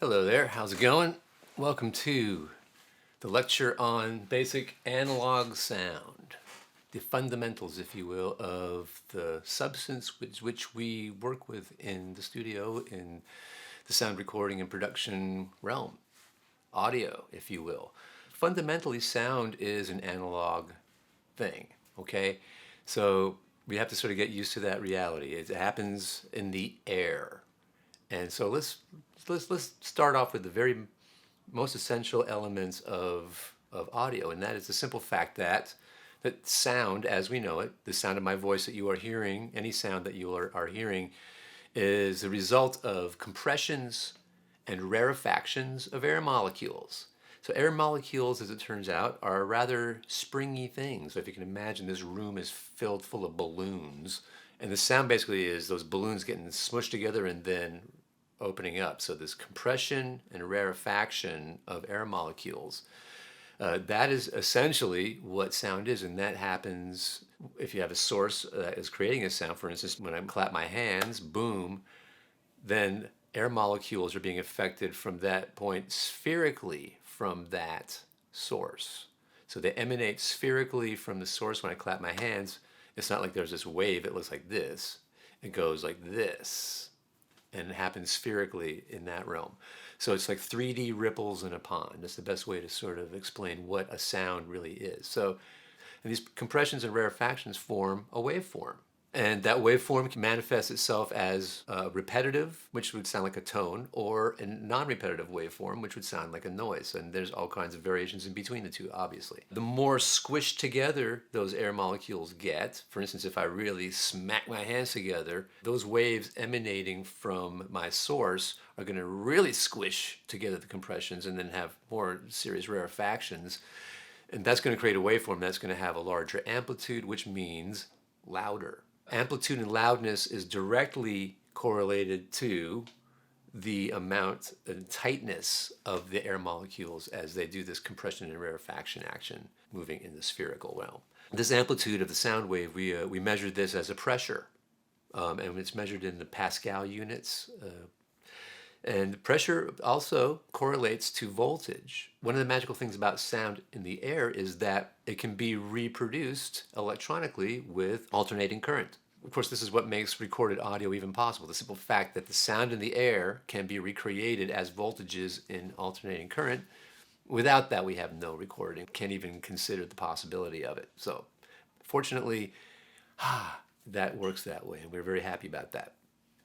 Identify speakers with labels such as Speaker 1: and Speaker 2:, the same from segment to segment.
Speaker 1: Hello there, how's it going? Welcome to the lecture on basic analog sound, the fundamentals, if you will, of the substance which we work with in the studio in the sound recording and production realm, audio, if you will. Fundamentally, sound is an analog thing, okay? So we have to sort of get used to that reality. It happens in the air. And so let's start off with the very most essential elements of audio, and that is the simple fact that sound, as we know it, the sound of my voice that you are hearing, any sound that you are hearing, is the result of compressions and rarefactions of air molecules. So air molecules, as it turns out, are rather springy things. So if you can imagine, this room is filled full of balloons, and the sound basically is those balloons getting smushed together and then opening up. So this compression and rarefaction of air molecules, that is essentially what sound is, and that happens if you have a source that is creating a sound. For instance, when I clap my hands, boom, then air molecules are being affected from that point spherically from that source. So they emanate spherically from the source when I clap my hands. It's not like there's this wave that looks like this. It goes like this, and it happens spherically in that realm. So it's like 3D ripples in a pond. That's the best way to sort of explain what a sound really is. So and these compressions and rarefactions form a waveform. And that waveform can manifest itself as repetitive, which would sound like a tone, or a non-repetitive waveform, which would sound like a noise. And there's all kinds of variations in between the two, obviously. The more squished together those air molecules get, for instance, if I really smack my hands together, those waves emanating from my source are going to really squish together the compressions and then have more serious rarefactions. And that's going to create a waveform that's going to have a larger amplitude, which means louder. Amplitude and loudness is directly correlated to the amount and tightness of the air molecules as they do this compression and rarefaction action moving in the spherical realm. This amplitude of the sound wave, we measured this as a pressure, and it's measured in the Pascal units. And pressure also correlates to voltage. One of the magical things about sound in the air is that it can be reproduced electronically with alternating current. Of course, this is what makes recorded audio even possible. The simple fact that the sound in the air can be recreated as voltages in alternating current. Without that, we have no recording. Can't even consider the possibility of it. So, fortunately, that works that way, and we're very happy about that.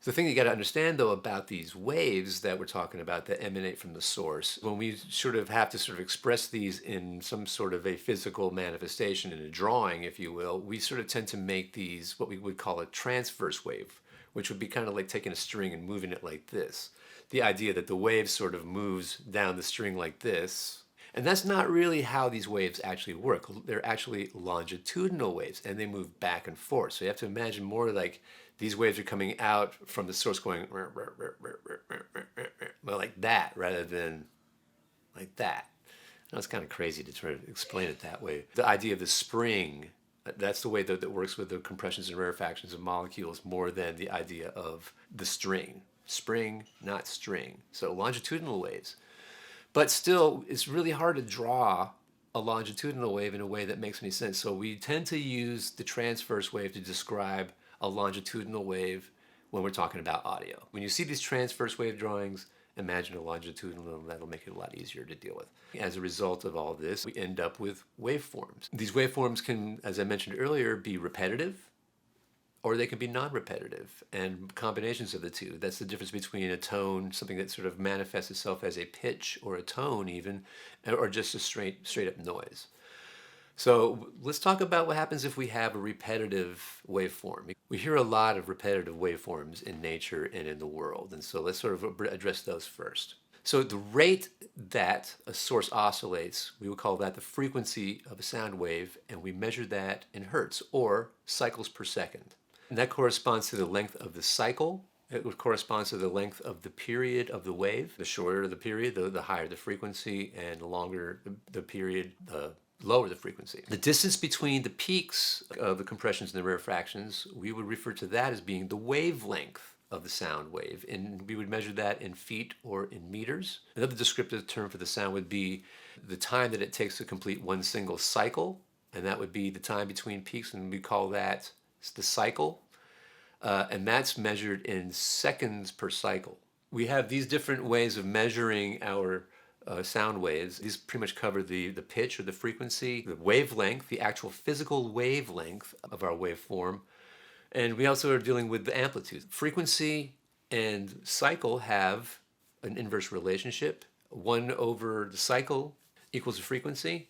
Speaker 1: The thing you got to understand, though, about these waves that we're talking about that emanate from the source, when we sort of have to sort of express these in some sort of a physical manifestation, in a drawing, if you will, we sort of tend to make these what we would call a transverse wave, which would be kind of like taking a string and moving it like this. The idea that the wave sort of moves down the string like this. And that's not really how these waves actually work. They're actually longitudinal waves, and they move back and forth. So you have to imagine more like these waves are coming out from the source going like that rather than like that. Now, it's kind of crazy to try to explain it that way. The idea of the spring, that's the way that works with the compressions and rarefactions of molecules more than the idea of the string. Spring, not string. So longitudinal waves. But still, it's really hard to draw a longitudinal wave in a way that makes any sense. So we tend to use the transverse wave to describe a longitudinal wave when we're talking about audio. When you see these transverse wave drawings, imagine a longitudinal, and that'll make it a lot easier to deal with. As a result of all this, we end up with waveforms. These waveforms can, as I mentioned earlier, be repetitive, or they can be non-repetitive, and combinations of the two. That's the difference between a tone, something that sort of manifests itself as a pitch or a tone even, or just a straight up noise. So let's talk about what happens if we have a repetitive waveform. We hear a lot of repetitive waveforms in nature and in the world, and so let's sort of address those first. So the rate that a source oscillates, we would call that the frequency of a sound wave, and we measure that in hertz, or cycles per second. And that corresponds to the length of the cycle. It corresponds to the length of the period of the wave. The shorter the period, the higher the frequency, and the longer the period, the lower the frequency. The distance between the peaks of the compressions and the rarefactions, we would refer to that as being the wavelength of the sound wave, and we would measure that in feet or in meters. Another descriptive term for the sound would be the time that it takes to complete one single cycle, and that would be the time between peaks, and we call that the cycle, and that's measured in seconds per cycle. We have these different ways of measuring our sound waves. These pretty much cover the pitch or the frequency, the wavelength, the actual physical wavelength of our waveform. And we also are dealing with the amplitude. Frequency and cycle have an inverse relationship. 1 over the cycle equals the frequency,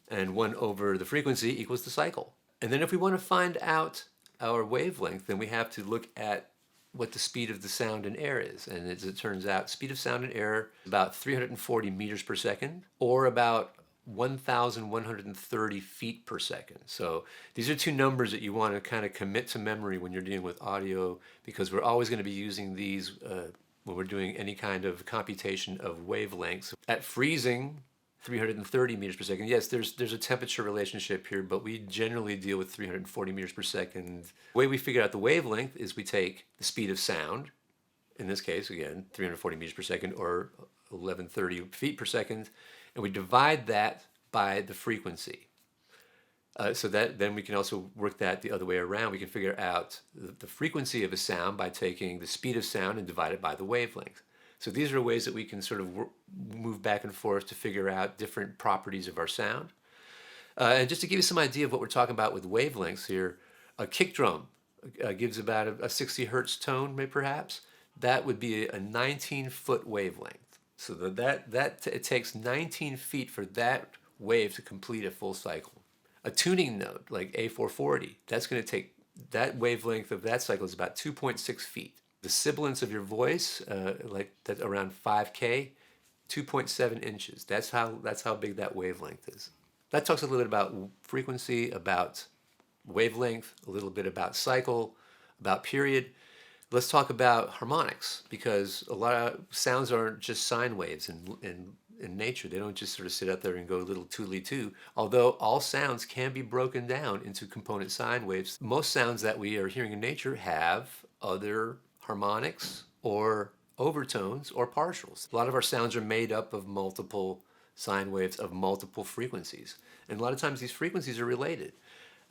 Speaker 1: and 1 over the frequency equals the cycle. And then if we want to find out our wavelength, then we have to look at what the speed of the sound in air is. And as it turns out, speed of sound in air is about 340 meters per second, or about 1,130 feet per second. So these are two numbers that you want to kind of commit to memory when you're dealing with audio, because we're always going to be using these when we're doing any kind of computation of wavelengths. At freezing, 330 meters per second. Yes, there's a temperature relationship here, but we generally deal with 340 meters per second. The way we figure out the wavelength is we take the speed of sound, in this case, again, 340 meters per second or 1130 feet per second, and we divide that by the frequency. So that then we can also work that the other way around. We can figure out the frequency of a sound by taking the speed of sound and divide it by the wavelength. So these are ways that we can sort of move back and forth to figure out different properties of our sound. And just to give you some idea of what we're talking about with wavelengths here, a kick drum gives about a 60 hertz tone, maybe perhaps. That would be a 19-foot wavelength. So it takes 19 feet for that wave to complete a full cycle. A tuning note like A440, that's going to take, that wavelength of that cycle is about 2.6 feet. The sibilance of your voice, like that around 5K, 2.7 inches. That's how big that wavelength is. That talks a little bit about frequency, about wavelength, a little bit about cycle, about period. Let's talk about harmonics, because a lot of sounds aren't just sine waves in nature. They don't just sort of sit out there and go a little toodly-too, although all sounds can be broken down into component sine waves. Most sounds that we are hearing in nature have other harmonics or overtones or partials. A lot of our sounds are made up of multiple sine waves of multiple frequencies, and a lot of times these frequencies are related.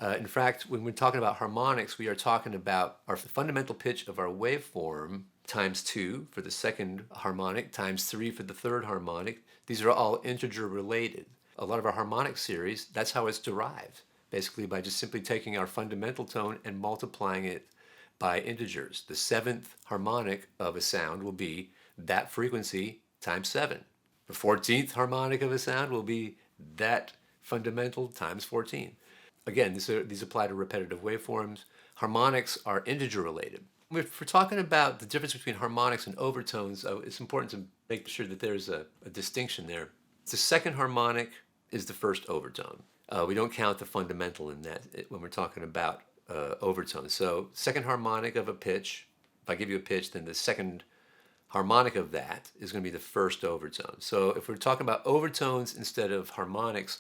Speaker 1: In fact, when we're talking about harmonics, we are talking about our fundamental pitch of our waveform times 2 for the second harmonic, times 3 for the third harmonic. These are all integer related. A lot of our harmonic series, that's how it's derived, basically by just simply taking our fundamental tone and multiplying it by integers. The 7th harmonic of a sound will be that frequency times 7. The 14th harmonic of a sound will be that fundamental times 14. Again, these apply to repetitive waveforms. Harmonics are integer related. If we're talking about the difference between harmonics and overtones, it's important to make sure that there's a distinction there. The second harmonic is the first overtone. We don't count the fundamental in that when we're talking about overtones. So second harmonic of a pitch, if I give you a pitch, then the second harmonic of that is going to be the first overtone. So if we're talking about overtones instead of harmonics,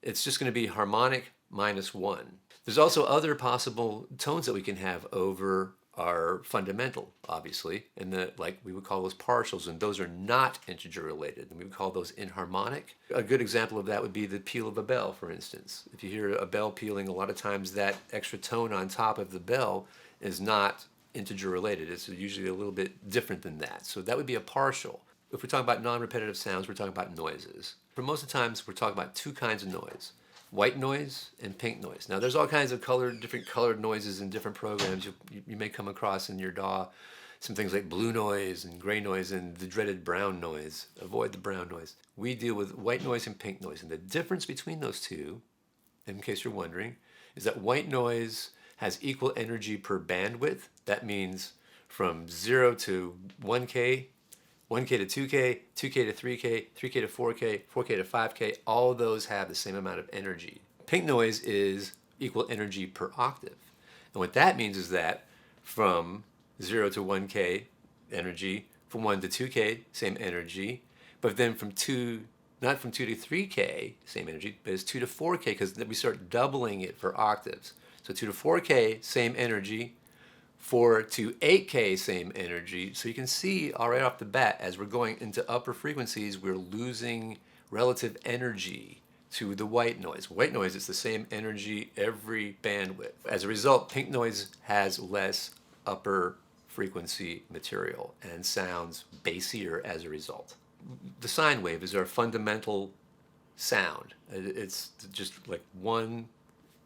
Speaker 1: it's just going to be harmonic minus 1. There's also other possible tones that we can have over our fundamental, obviously, and like we would call those partials, and those are not integer related, and we would call those inharmonic. A good example of that would be the peal of a bell, for instance. If you hear a bell pealing, a lot of times that extra tone on top of the bell is not integer related. It's usually a little bit different than that. So that would be a partial. If we're talking about non-repetitive sounds, we're talking about noises. For most of the times, we're talking about two kinds of noise: white noise and pink noise. Now, there's all kinds of different colored noises in different programs. You may come across in your DAW some things like blue noise and gray noise and the dreaded brown noise. Avoid the brown noise. We deal with white noise and pink noise. And the difference between those two, in case you're wondering, is that white noise has equal energy per bandwidth. That means from 0 to 1K, 1K to 2K, 2K to 3K, 3K to 4K, 4K to 5K, all of those have the same amount of energy. Pink noise is equal energy per octave. And what that means is that from 0 to 1K, energy, from 1 to 2K, same energy, but then not from 2 to 3K, same energy, but it's 2 to 4K, because we start doubling it for octaves. So 2 to 4K, same energy, 4 to 8K same energy. So you can see right off the bat, as we're going into upper frequencies, we're losing relative energy to the white noise. White noise is the same energy every bandwidth. As a result, pink noise has less upper frequency material and sounds bassier as a result. The sine wave is our fundamental sound. It's just like one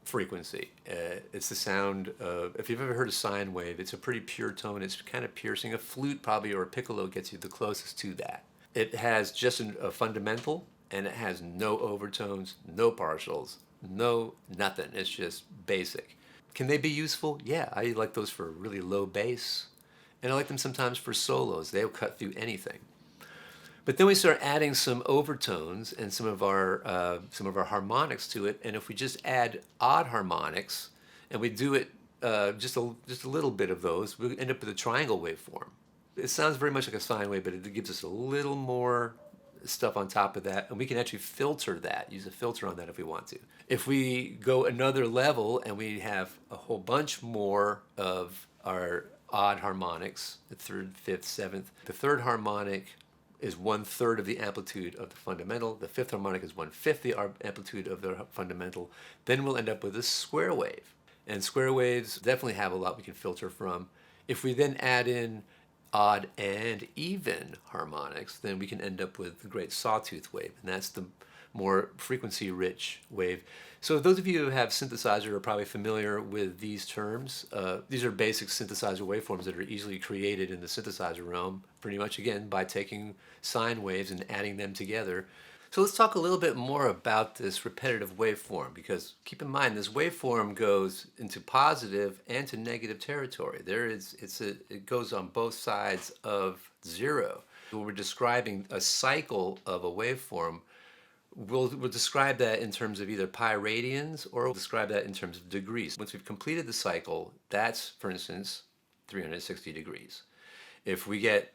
Speaker 1: frequency. It's the sound of, if you've ever heard a sine wave, it's a pretty pure tone. It's kind of piercing. A flute probably or a piccolo gets you the closest to that. It has just a fundamental, and it has no overtones, no partials, no nothing. It's just basic. Can they be useful? Yeah, I like those for really low bass, and I like them sometimes for solos. They'll cut through anything. But then we start adding some overtones and some of our harmonics to it. And if we just add odd harmonics and we do it just a little bit of those, we end up with a triangle waveform. It sounds very much like a sine wave, but it gives us a little more stuff on top of that, and we can actually filter that, use a filter on that if we want to. If we go another level and we have a whole bunch more of our odd harmonics, the third, fifth, seventh, the third harmonic is 1/3 of the amplitude of the fundamental. The fifth harmonic is 1/5 the amplitude of the fundamental. Then we'll end up with a square wave. And square waves definitely have a lot we can filter from. If we then add in odd and even harmonics, then we can end up with the great sawtooth wave. And that's the more frequency-rich wave. So those of you who have synthesizer are probably familiar with these terms. These are basic synthesizer waveforms that are easily created in the synthesizer realm, pretty much, again, by taking sine waves and adding them together. So let's talk a little bit more about this repetitive waveform, because keep in mind this waveform goes into positive and to negative territory. It goes on both sides of zero. When we're describing a cycle of a waveform, we'll describe that in terms of either pi radians, or we'll describe that in terms of degrees. Once we've completed the cycle, that's, for instance, 360 degrees. If we get,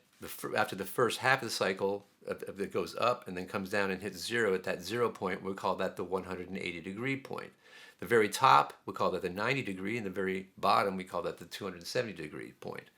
Speaker 1: after the first half of the cycle, that goes up and then comes down and hits zero, at that 0 point, we call that the 180 degree point. The very top, we call that the 90 degree, and the very bottom, we call that the 270 degree point.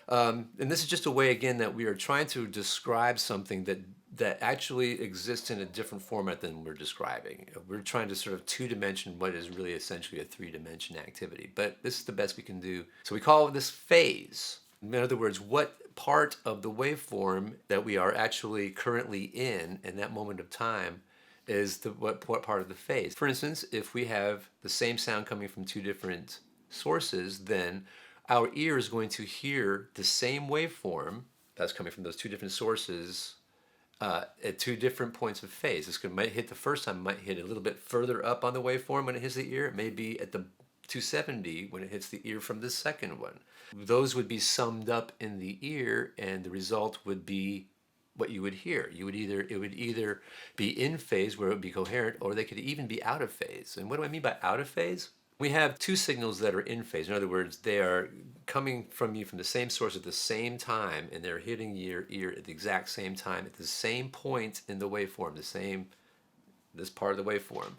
Speaker 1: And this is just a way, again, that we are trying to describe something that actually exists in a different format than we're describing. We're trying to sort of two-dimension what is really essentially a three-dimension activity, but this is the best we can do. So we call this phase. In other words, what part of the waveform that we are actually currently in that moment of time is what part of the phase. For instance, if we have the same sound coming from two different sources, then our ear is going to hear the same waveform that's coming from those two different sources at two different points of phase. Might hit the first time, it might hit a little bit further up on the waveform when it hits the ear. It may be at the 270 when it hits the ear from the second one. Those would be summed up in the ear, and the result would be what you would hear. It would either be in phase, where it would be coherent, or they could even be out of phase. And what do I mean by out of phase? We have two signals that are in phase. In other words, they are coming from you from the same source at the same time, and they're hitting your ear at the exact same time, at the same point in the waveform, this part of the waveform.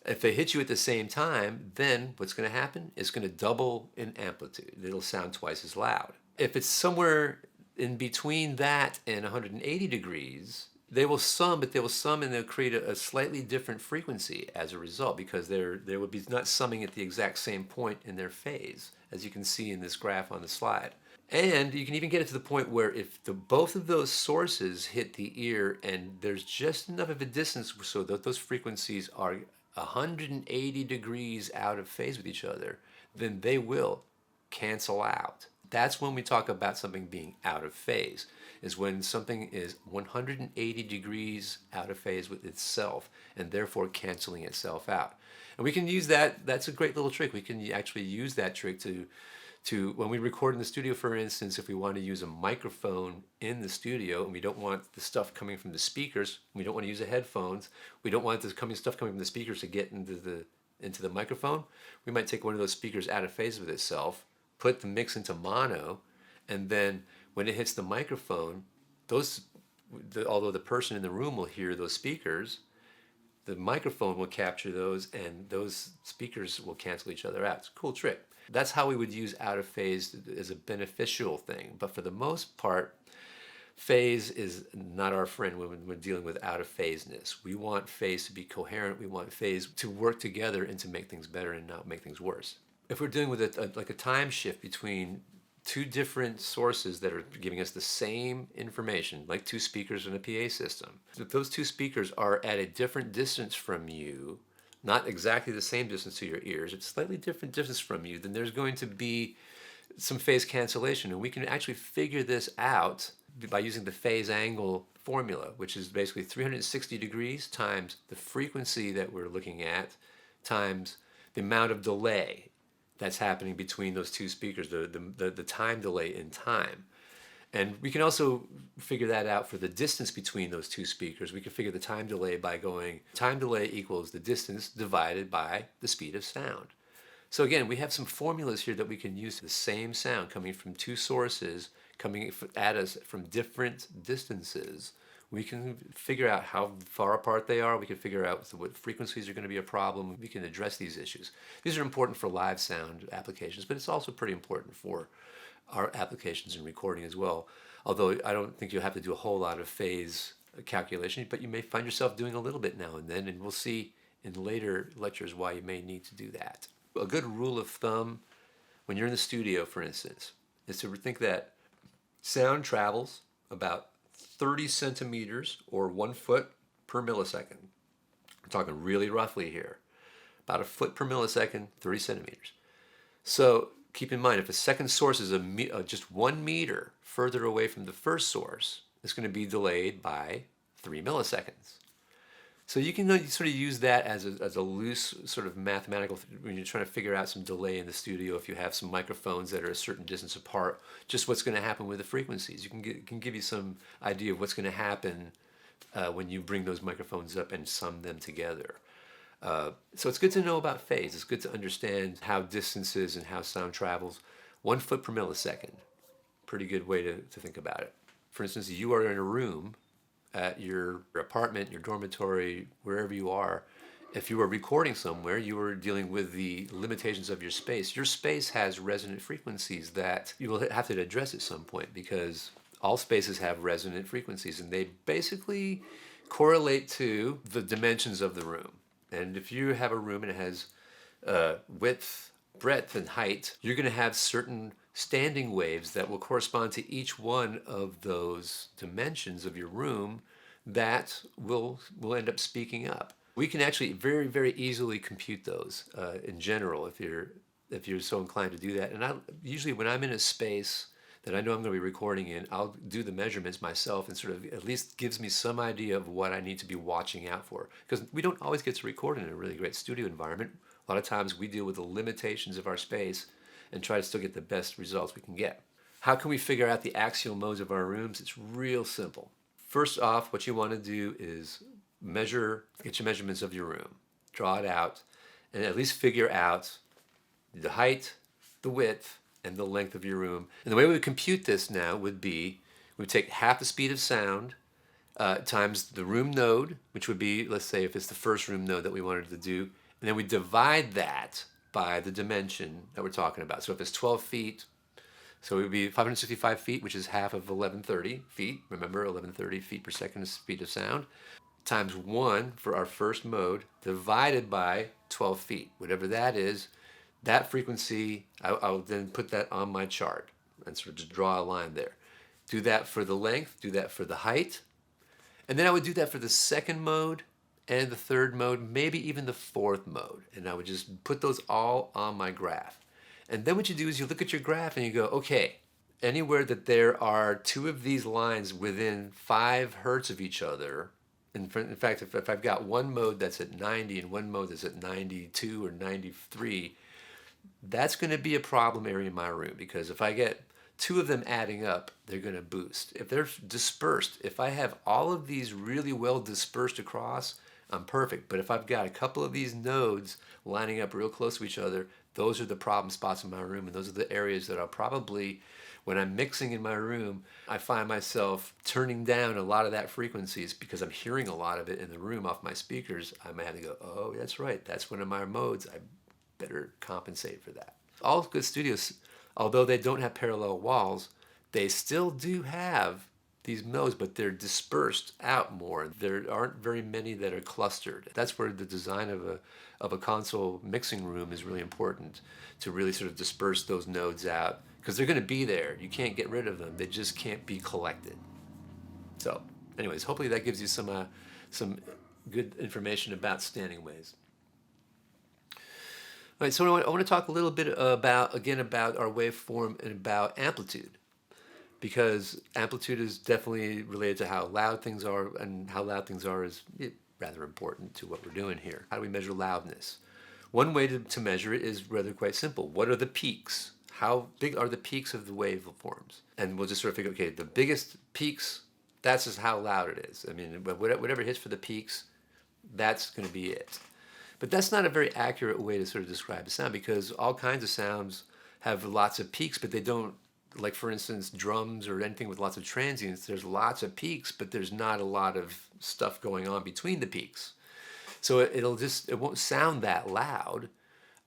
Speaker 1: If they hit you at the same time, then what's going to happen? It's going to double in amplitude. It'll sound twice as loud. If it's somewhere in between that and 180 degrees, they will sum, and they'll create a slightly different frequency as a result, because they would be not summing at the exact same point in their phase, as you can see in this graph on the slide. And you can even get it to the point where if both of those sources hit the ear and there's just enough of a distance so that those frequencies are 180 degrees out of phase with each other, then they will cancel out. That's when we talk about something being out of phase, is when something is 180 degrees out of phase with itself and therefore canceling itself out. And we can use that. That's a great little trick. We can actually use that trick to when we record in the studio, for instance, if we want to use a microphone in the studio and we don't want the stuff coming from the speakers, we don't want to use the headphones, we don't want stuff coming from the speakers to get into the microphone, we might take one of those speakers out of phase with itself, put the mix into mono, and then when it hits the microphone, although the person in the room will hear those speakers, the microphone will capture those, and those speakers will cancel each other out. It's a cool trick. That's how we would use out of phase as a beneficial thing. But for the most part, phase is not our friend when we're dealing with out of phaseness. We want phase to be coherent. We want phase to work together and to make things better and not make things worse. If we're dealing with like a time shift between two different sources that are giving us the same information, like two speakers in a PA system, if those two speakers are at a different distance from you, not exactly the same distance to your ears, it's slightly different distance from you, then there's going to be some phase cancellation. And we can actually figure this out by using the phase angle formula, which is basically 360 degrees times the frequency that we're looking at times the amount of delay that's happening between those two speakers, the time delay in time. And we can also figure that out for the distance between those two speakers. We can figure the time delay by going time delay equals the distance divided by the speed of sound. So again, we have some formulas here that we can use the same sound coming from two sources coming at us from different distances. We can figure out how far apart they are. We can figure out what frequencies are going to be a problem. We can address these issues. These are important for live sound applications, but it's also pretty important for our applications in recording as well. Although I don't think you'll have to do a whole lot of phase calculation, but you may find yourself doing a little bit now and then, and we'll see in later lectures why you may need to do that. A good rule of thumb when you're in the studio, for instance, is to think that sound travels about 30 centimeters or 1 foot per millisecond. I'm talking really roughly here. About a foot per millisecond, 30 centimeters. So keep in mind, if a second source is just 1 meter further away from the first source, it's going to be delayed by 3 milliseconds. So you can sort of use that as a loose sort of mathematical when you're trying to figure out some delay in the studio. If you have some microphones that are a certain distance apart, just what's going to happen with the frequencies. Can give you some idea of what's going to happen when you bring those microphones up and sum them together. So it's good to know about phase. It's good to understand how distances and how sound travels. 1 foot per millisecond. Pretty good way to think about it. For instance, you are in a room at your apartment, your dormitory, wherever you are. If you are recording somewhere, you are dealing with the limitations of your space. Your space has resonant frequencies that you will have to address at some point, because all spaces have resonant frequencies and they basically correlate to the dimensions of the room. And if you have a room and it has width, breadth, and height, you're going to have certain standing waves that will correspond to each one of those dimensions of your room that will end up speaking up. We can actually very, very easily compute those in general if you're so inclined to do that. And usually when I'm in a space that I know I'm going to be recording in, I'll do the measurements myself and sort of at least gives me some idea of what I need to be watching out for. Because we don't always get to record in a really great studio environment. A lot of times we deal with the limitations of our space and try to still get the best results we can get. How can we figure out the axial modes of our rooms? It's real simple. First off, what you want to do is get your measurements of your room, draw it out, and at least figure out the height, the width, and the length of your room. And the way we would compute this now would be, we would take half the speed of sound times the room node, which would be, let's say if it's the first room node that we wanted to do, and then we divide that by the dimension that we're talking about. So if it's 12 feet, so it would be 565 feet, which is half of 1130 feet. Remember, 1130 feet per second is speed of sound, times 1 for our first mode, divided by 12 feet. Whatever that is, that frequency, I'll then put that on my chart and sort of just draw a line there. Do that for the length, do that for the height, and then I would do that for the second mode and the third mode, maybe even the fourth mode. And I would just put those all on my graph. And then what you do is you look at your graph and you go, okay, anywhere that there are two of these lines within 5 hertz of each other, in fact, if I've got one mode that's at 90 and one mode that's at 92 or 93, that's going to be a problem area in my room, because if I get 2 of them adding up, they're going to boost. If they're dispersed, if I have all of these really well dispersed across, I'm perfect. But if I've got a couple of these nodes lining up real close to each other, those are the problem spots in my room, and those are the areas that I'll probably, when I'm mixing in my room, I find myself turning down a lot of that frequencies because I'm hearing a lot of it in the room off my speakers. I might have to go, oh, that's right, that's one of my modes. I better compensate for that. All good studios, although they don't have parallel walls, they still do have these modes, but they're dispersed out more. There aren't very many that are clustered. That's where the design of a console mixing room is really important, to really sort of disperse those nodes out, because they're going to be there. You can't get rid of them. They just can't be collected. So, anyways, hopefully that gives you some good information about standing waves. All right, so I want to talk a little bit about our waveform and about amplitude, because amplitude is definitely related to how loud things are, and how loud things are is rather important to what we're doing here. How do we measure loudness? One way to measure it is rather quite simple. What are the peaks? How big are the peaks of the waveforms? And we'll just sort of figure, okay, the biggest peaks, that's just how loud it is. I mean, whatever hits for the peaks, that's going to be it. But that's not a very accurate way to sort of describe a sound, because all kinds of sounds have lots of peaks, but they don't, like for instance, drums or anything with lots of transients, there's lots of peaks, but there's not a lot of stuff going on between the peaks. So it won't sound that loud,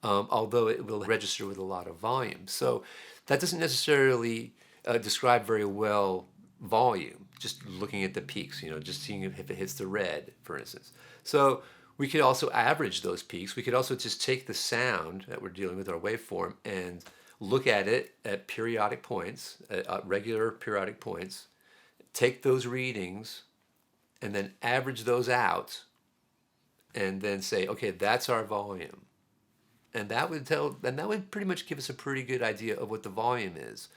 Speaker 1: although it will register with a lot of volume. So that doesn't necessarily describe very well volume, just looking at the peaks, just seeing if it hits the red, for instance. So we could also average those peaks. We could also just take the sound that we're dealing with, our waveform, and look at it at periodic points, at regular periodic points, take those readings, and then average those out, and then say, okay, that's our volume. And that would pretty much give us a pretty good idea of what the volume is.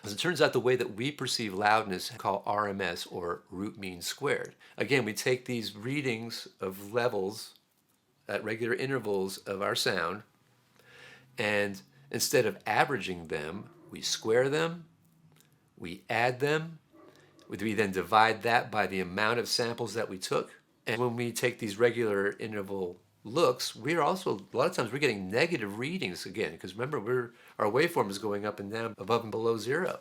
Speaker 1: As it turns out, the way that we perceive loudness is called RMS, or root mean squared. Again, we take these readings of levels at regular intervals of our sound, and instead of averaging them, we square them, we add them, we then divide that by the amount of samples that we took. And when we take these regular interval looks, we're also, a lot of times we're getting negative readings again, because remember, our waveform is going up and down, above and below zero.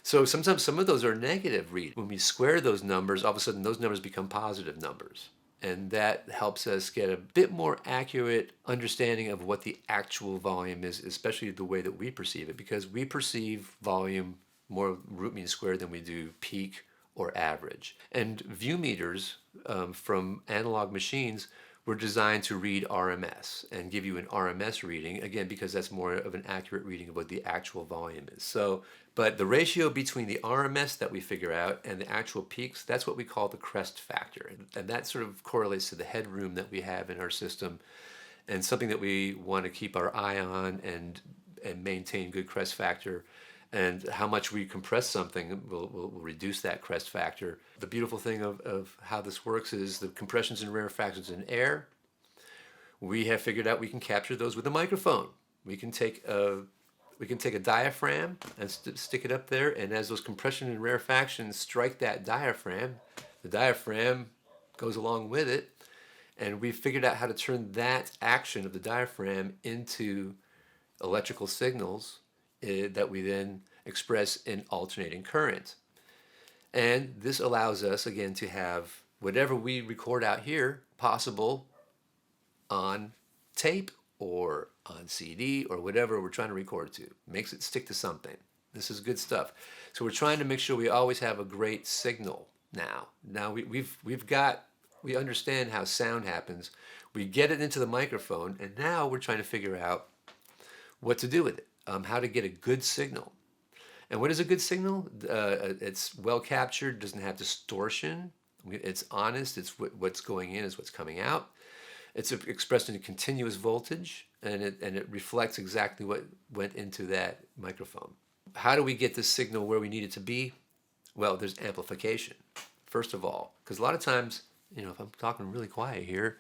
Speaker 1: So sometimes some of those are negative reads. When we square those numbers, all of a sudden those numbers become positive numbers. And that helps us get a bit more accurate understanding of what the actual volume is, especially the way that we perceive it, because we perceive volume more root mean squared than we do peak or average. And view meters from analog machines were designed to read RMS and give you an RMS reading, again, because that's more of an accurate reading of what the actual volume is. So, but the ratio between the RMS that we figure out and the actual peaks, that's what we call the crest factor. And that sort of correlates to the headroom that we have in our system, and something that we want to keep our eye on and maintain good crest factor. And how much we compress something will reduce that crest factor. The beautiful thing of how this works is the compressions and rarefactions in air, we have figured out we can capture those with a microphone. We can take a diaphragm and stick it up there, and as those compression and rarefactions strike that diaphragm, the diaphragm goes along with it, and we've figured out how to turn that action of the diaphragm into electrical signals that we then express in alternating current. And this allows us, again, to have whatever we record out here possible on tape or on CD or whatever we're trying to record to. Makes it stick to something. This is good stuff. So we're trying to make sure we always have a great signal now. Now we understand how sound happens. We get it into the microphone, and now we're trying to figure out what to do with it. How to get a good signal. And what is a good signal? It's well captured, doesn't have distortion, it's honest, it's what's going in is what's coming out. It's expressed in a continuous voltage, and it reflects exactly what went into that microphone. How do we get this signal where we need it to be? Well, there's amplification, first of all, because a lot of times, if I'm talking really quiet here,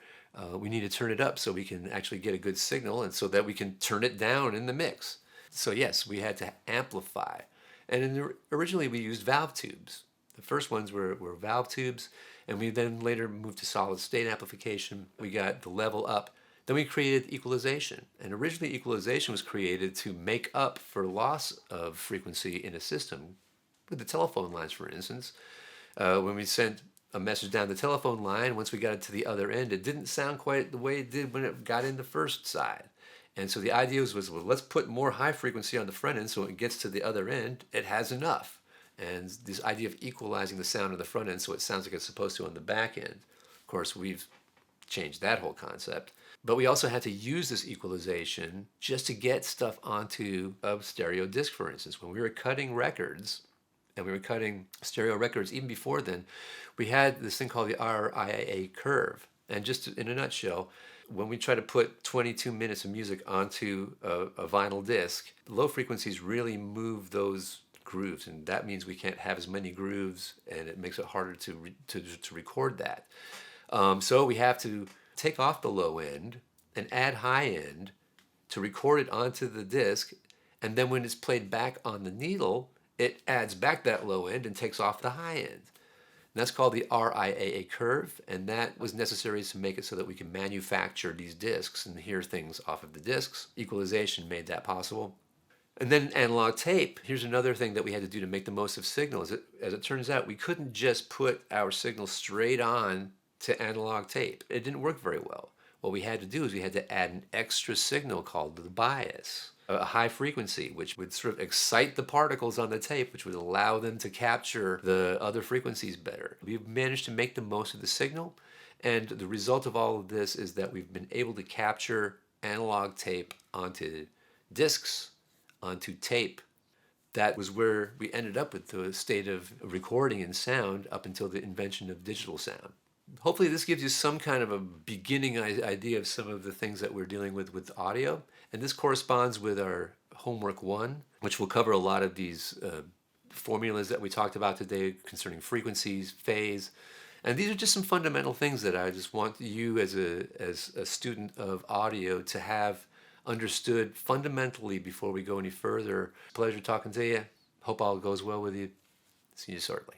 Speaker 1: we need to turn it up so we can actually get a good signal, and so that we can turn it down in the mix. So yes, we had to amplify. And originally we used valve tubes. The first ones were valve tubes, and we then later moved to solid state amplification. We got the level up. Then we created equalization. And originally equalization was created to make up for loss of frequency in a system. With the telephone lines, for instance, when we sent a message down the telephone line, once we got it to the other end, it didn't sound quite the way it did when it got in the first side. And so the idea was, well, let's put more high frequency on the front end so when it gets to the other end, it has enough. And this idea of equalizing the sound of the front end so it sounds like it's supposed to on the back end. Of course, we've changed that whole concept. But we also had to use this equalization just to get stuff onto a stereo disc, for instance. When we were cutting records, and we were cutting stereo records even before then, we had this thing called the RIAA curve. And just in a nutshell, when we try to put 22 minutes of music onto a vinyl disc, low frequencies really move those grooves, and that means we can't have as many grooves, and it makes it harder to record that. So we have to take off the low end and add high end to record it onto the disc, and then when it's played back on the needle, it adds back that low end and takes off the high end. And that's called the RIAA curve, and that was necessary to make it so that we can manufacture these discs and hear things off of the discs. Equalization made that possible. And then analog tape, here's another thing that we had to do to make the most of signal. As it turns out, we couldn't just put our signal straight on to analog tape. It didn't work very well. What we had to do is we had to add an extra signal called the bias, a high frequency, which would sort of excite the particles on the tape, which would allow them to capture the other frequencies better. We've managed to make the most of the signal, and the result of all of this is that we've been able to capture analog tape onto discs, onto tape. That was where we ended up with the state of recording and sound up until the invention of digital sound. Hopefully this gives you some kind of a beginning idea of some of the things that we're dealing with audio. And this corresponds with our homework 1, which will cover a lot of these formulas that we talked about today concerning frequencies, phase. And these are just some fundamental things that I just want you as a student of audio to have understood fundamentally before we go any further. Pleasure talking to you. Hope all goes well with you. See you shortly.